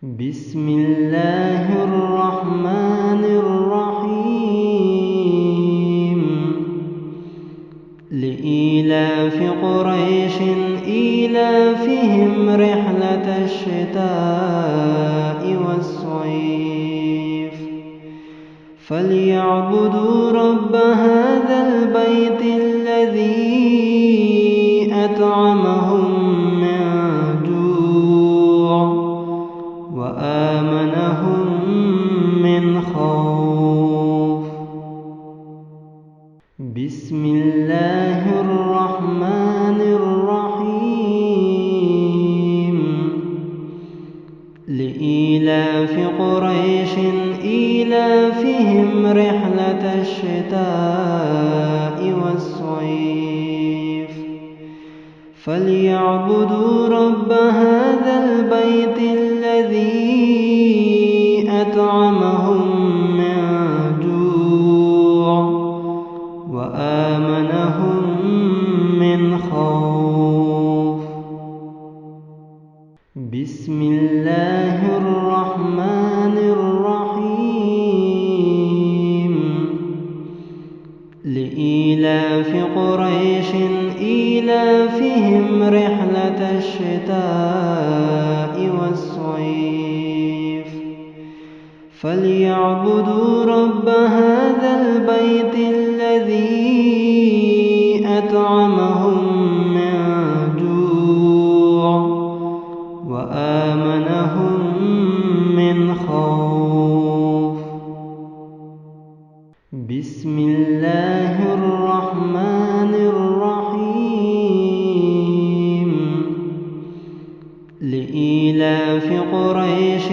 بسم الله الرحمن الرحيم لإيلاف قريش إيلافهم رحلة الشتاء والصيف فليعبدوا رب هذا البيت الذي أطعمهم من جوع وآمنهم من خوف. بسم الله الرحمن الرحيم لإيلاف قريش إيلافهم رحلة الشتاء والصيف فليعبدوا رب هذا البيت الذي أطعمهم من جوع وآمنهم من خوف. بسم الله الرحمن الرحيم لإيلاف قريش إيلافهم رحلة الشتاء والصيف فليعبدوا رب هذا البيت الذي أطعمهم من جوع وآمنهم من خوف. بسم الله الرحمن الرحيم لإيلاف قريش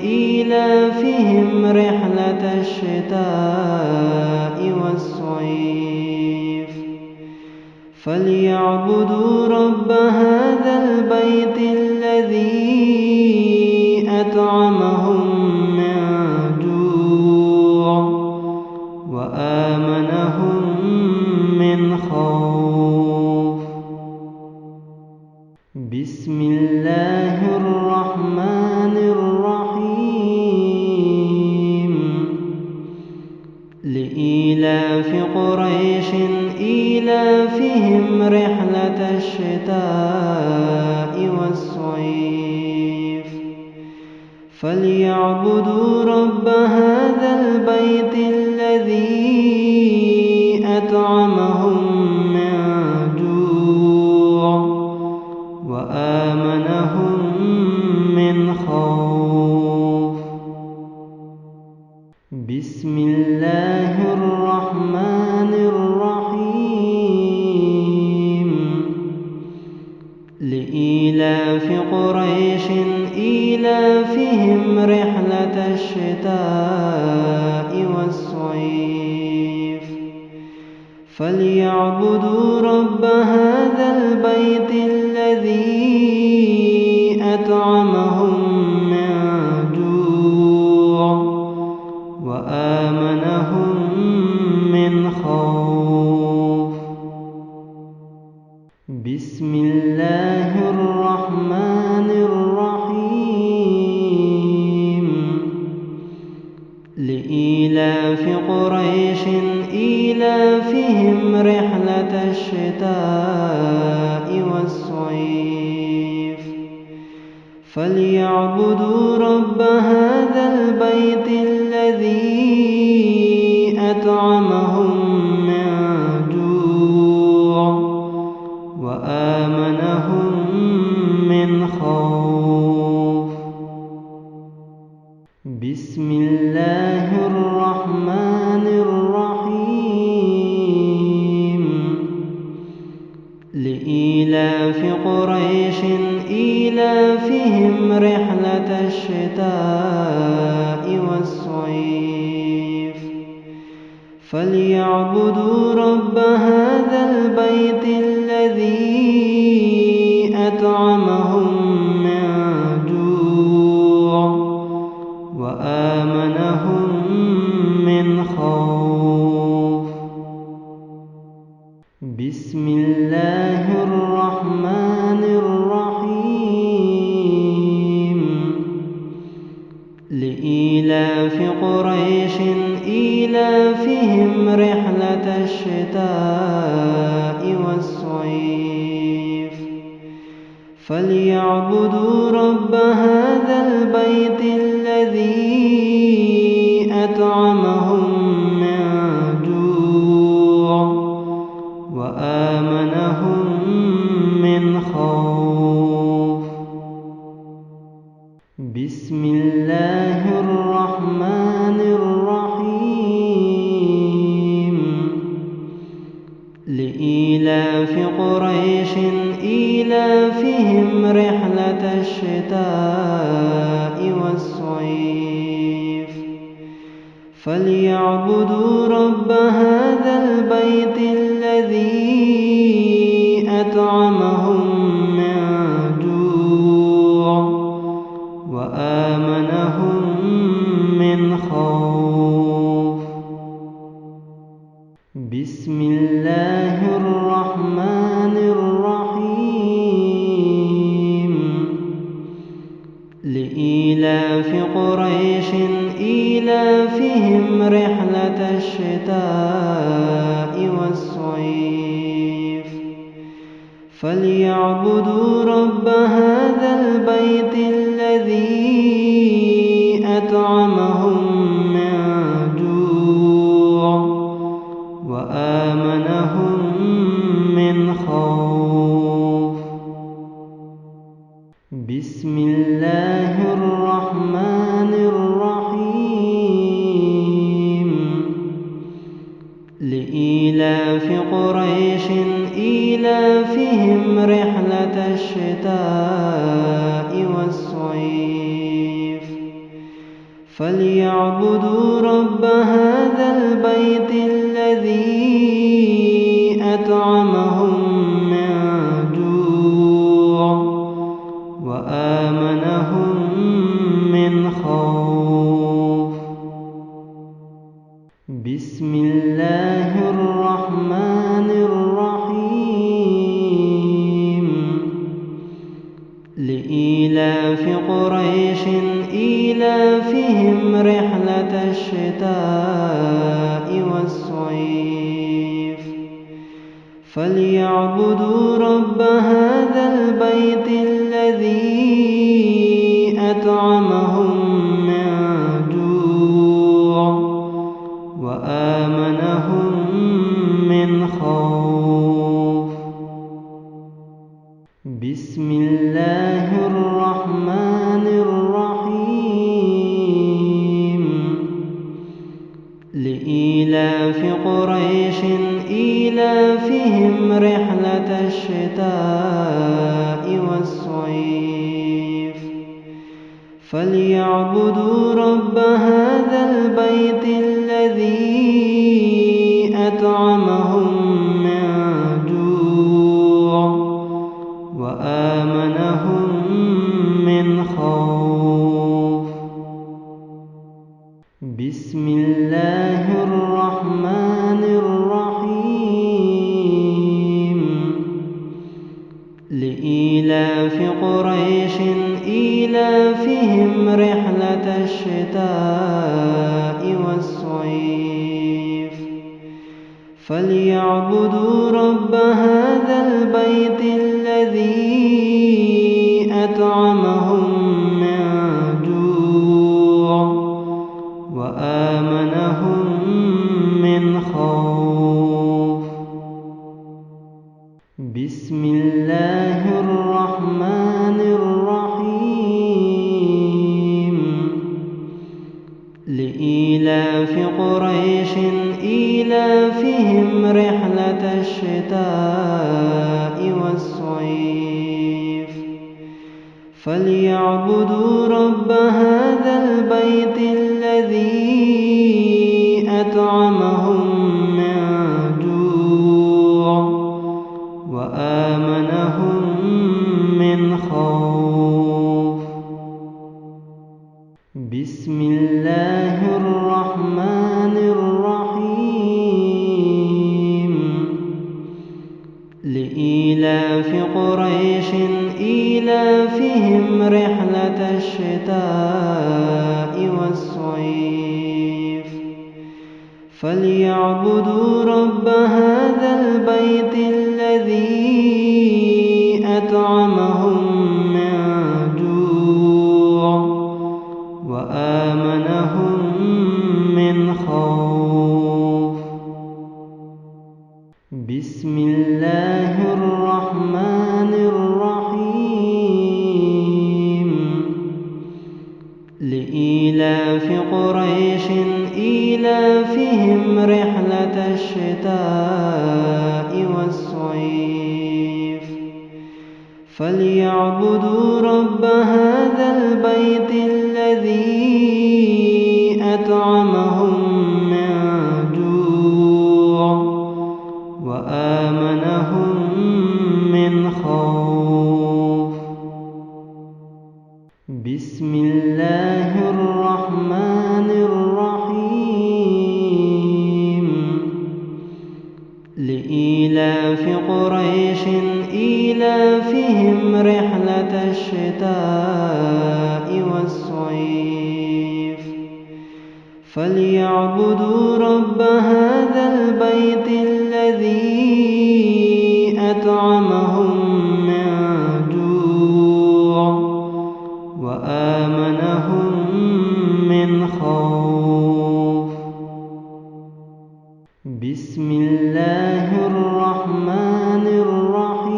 إيلافهم رحلة الشتاء والصيف فليعبدوا رب هذا البيت الذي أطعمهم من جوع وآمنهم من خوف. بسم الله الرحمن الرحيم لإيلاف قريش إيلافهم رحلة الشتاء والصيف فليعبدوا رب هذا البيت الذي أطعمهم من جوع وآمنهم من خوف. بسم الله الرحمن الرحيم لإيلاف قريش إيلافهم رحلة الشتاء والصيف فليعبدوا رب هذا البيت الذي أطعمهم من جوع وآمنهم من خوف. بسم الله الرحمن الرحيم لإيلاف قريش إيلافهم رحلة الشتاء والصيف فليعبدوا رب هذا البيت الذي أطعمهم من جوع وآمنهم من خوف. بسم الله الرحمن الرحيم لإيلاف قريش إيلافهم رحلة الشتاء والصيف فليعبدوا رب هذا البيت الذي أطعمهم من جوع وآمنهم من خوف. بسم الله لإيلاف قريش إيلافهم رحلة الشتاء والصيف فليعبدوا رب هذا البيت الذي أطعمهم من جوع وآمنهم من خوف. بسم الله الرحمن الرحيم لإيلاف قريش إيلافهم رحلة الشتاء والصيف فليعبدوا رب هذا البيت الذي أطعمهم من جوع وآمنهم من خوف. بسم الله الرحمن الرحيم لإيلاف قريش إيلافهم رحلة الشتاء والصيف فليعبدوا رب هذا البيت الذي أطعمهم من جوع وآمنهم من خوف. بسم الله الرحمن الرحيم لإيلاف قريش إيلافهم رحلة الشتاء والصيف فليعبدوا رب هذا البيت الذي أطعمهم من جوع وآمنهم من خوف. بسم الله الرحمن الرحيم لإيلاف قريش إيلافهم رحلة الشتاء والصيف فليعبدوا رب هذا البيت الذي أطعمهم من جوع وآمنهم من خوف. بسم الله الرحمن الرحيم. لإيلاف قريش إيلافهم رحلة الشتاء والصيف فليعبدوا رب هذا البيت الذي أطعمهم من جوع وآمنهم من خوف. بسم الله الرحمن الرحيم. لإيلاف قريش إيلافهم رحلة الشتاء والصيف فليعبدوا رب هذا البيت الذي أطعمهم من جوع وآمنهم من خوف. بسم الله الرحمن الرحيم. لإيلاف قريش إيلافهم رحلة الشتاء والصيف فليعبدوا رب هذا البيت الذي أطعمهم من جوع وآمنهم من خوف. بسم الله الرحمن الرحيم. لإيلاف قريش إيلافهم رحلة الشتاء والصيف فليعبدوا رب هذا البيت الذي أطعمهم من جوع وآمنهم من خوف. بسم الله الرحمن الرحيم. لإيلاف قريش إيلافهم رحلة الشتاء والصيف فليعبدوا رب هذا البيت الذي أطعمهم من جوع وآمنهم من خوف. بسم الله الرحمن الرحيم. لإيلاف قريش إيلافهم رحلة الشتاء والصيف فليعبدوا رب هذا البيت الذي أطعمهم من جوع وآمنهم من خوف. بسم الله الرحمن الرحيم. لإيلاف قريش إيلافهم رحلة الشتاء والصيف فليعبدوا رب هذا البيت الذي أطعمهم من جوع وآمنهم من خوف. بسم الله الرحمن الرحيم. لإيلاف قريش إيلافهم رحلة الشتاء فليعبدوا رب هذا البيت الذي أطعمهم من جوع وآمنهم من خوف. بسم الله الرحمن الرحيم. لإيلاف قريش إيلافهم رحلة الشتاء والصيف فليعبدوا رب هذا البيت الذي أطعمهم من جوع وآمنهم من خوف. بسم الله الرحمن الرحيم. لإيلاف قريش إيلافهم رحلة الشتاء والصيف فليعبدوا رب هذا البيت الذي أطعمهم من جوع وآمنهم من خوف. بسم الله الرحمن الرحيم.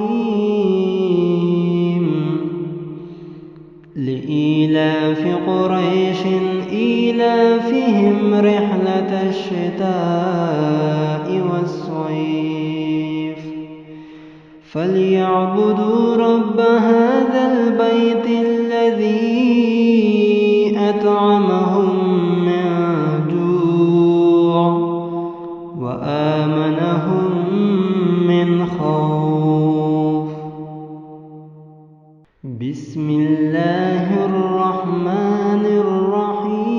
لإيلاف قريش إيلافهم رحلة الشتاء والصيف فليعبدوا رب هذا البيت الذي أطعمهم من جوع وآمنهم من خوف. بسم الله الرحمن الرحيم.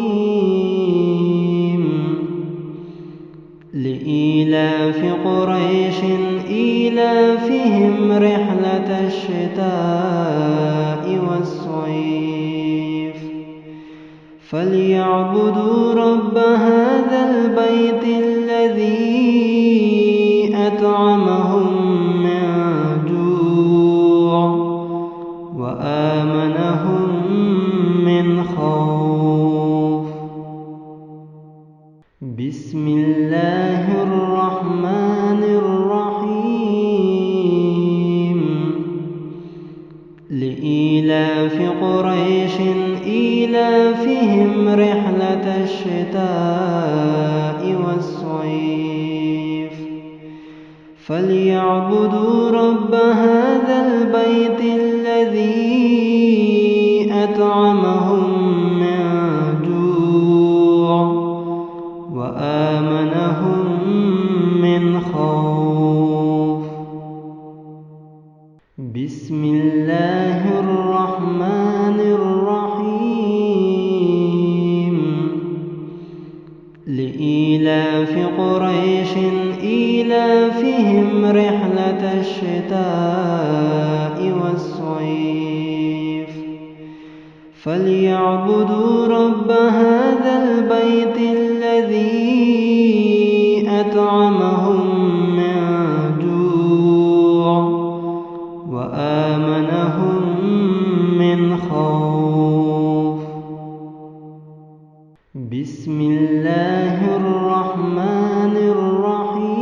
لإيلاف قريش إيلافهم رحلة الشتاء والصيف فليعبدوا رب هذا البيت الذي أطعمهم من جوع وآمنهم من خوف. بسم الله الرحمن الرحيم. لإيلاف قريش إيلافهم رحلة الشتاء والصيف فليعبدوا رب هذا البيت الذي أطعمهم من جوع وآمنهم من خوف. بسم الله الرحمن الرحيم. لإيلاف قريش إيلافهم رحلة الشتاء والصيف فليعبدوا رب هذا البيت الذي أطعمهم من جوع وآمنهم من خوف. بسم الله الرحمن الرحيم.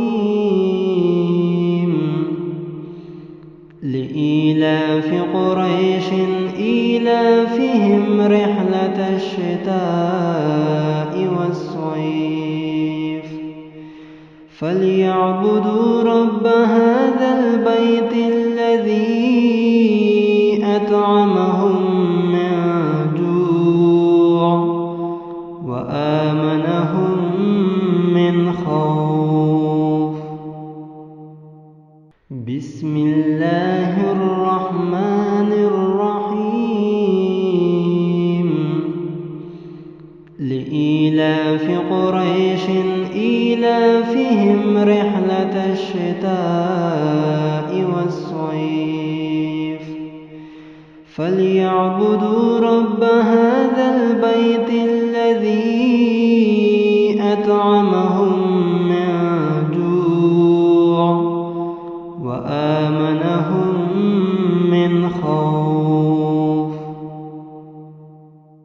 لإيلاف قريش إيلافهم رحلة الشتاء والصيف فليعبدوا رب هذا البيت الذي أطعمهم من جوع وآمنهم من خوف. بسم الله الرحمن الرحيم. لإيلاف قريش إيلافهم رحلة الشتاء والصيف فليعبدوا رب هذا البيت الذي أطعمهم من خوف